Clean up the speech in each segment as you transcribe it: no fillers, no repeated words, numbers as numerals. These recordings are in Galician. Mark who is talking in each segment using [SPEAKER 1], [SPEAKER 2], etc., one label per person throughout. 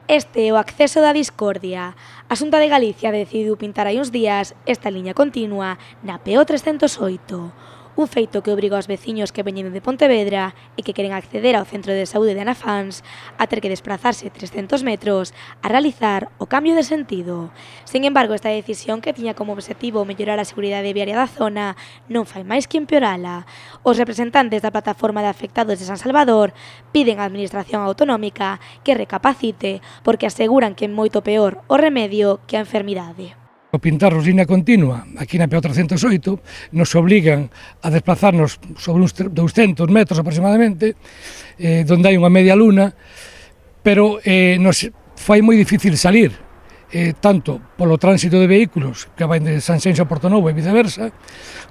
[SPEAKER 1] Este é o acceso da discordia. A Xunta de Galicia decidiu pintar hai uns días esta liña continua na PO 308. Un feito que obriga aos veciños que veñen de Pontevedra e que queren acceder ao centro de saúde de Anafáns a ter que desplazarse 300 metros a realizar o cambio de sentido. Sen embargo, esta decisión, que tiña como objetivo mellorar a seguridade viaria da zona, non fai máis que empeorala. Os representantes da plataforma de afectados de San Salvador piden á Administración autonómica que recapacite, porque aseguran que é moito peor o remedio que a enfermidade.
[SPEAKER 2] O pintarnos liña continua aquí na PO 308 nos obligan a desplazarnos sobre uns 200 metros aproximadamente, donde hai unha media luna, pero nos fai moi difícil salir, tanto polo tránsito de vehículos que van de Sanxenxo a Portonovo e viceversa,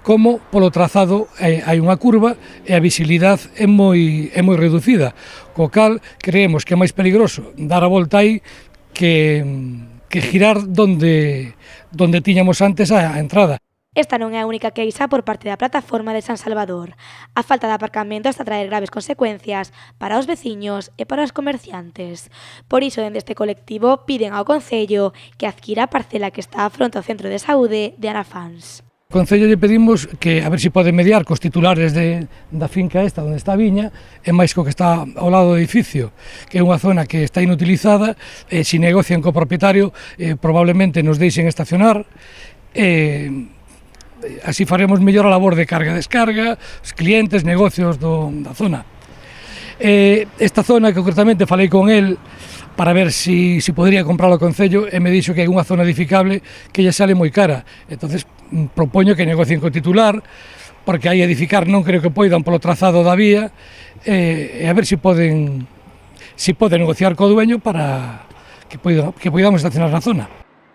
[SPEAKER 2] como polo trazado hai unha curva e a visibilidade é moi reducida, co cal creemos que é máis peligroso dar a volta aí que girar donde tiñamos antes a entrada.
[SPEAKER 1] Esta non é a única queixa por parte da plataforma de San Salvador. A falta de aparcamento está a traer graves consecuencias para os veciños e para os comerciantes. Por iso, dende este colectivo, piden ao Concello que adquira a parcela que está fronte ao centro de saúde de Anafáns.
[SPEAKER 2] O Concello lle pedimos que a ver se pode mediar cos titulares da finca esta onde está a viña, e máis co que está ao lado do edificio, que é unha zona que está inutilizada, e se negocian co propietario probablemente nos deixen estacionar, así faremos mellor a labor de carga-descarga, os clientes, negocios da zona. Esta zona, que concretamente falei con el para ver si podría comprar o Concello, e me dixo que é unha zona edificable que lle sale moi cara. Entonces propoño que negocien co titular, porque aí edificar non creo que poidan polo trazado da vía, e a ver se pode negociar co dueño para que poidamos estacionar na zona.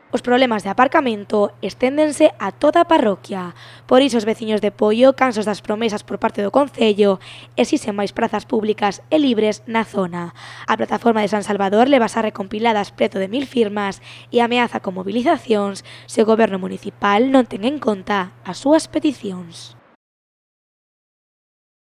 [SPEAKER 1] Os problemas de aparcamento esténdense a toda a parroquia. Por iso os veciños de Poio, cansos das promesas por parte do Concello, exixen máis prazas públicas e libres na zona. A plataforma de San Salvador leva xa recompiladas preto de 1000 firmas e ameaza con mobilizacións se o goberno municipal non ten en conta as súas peticións.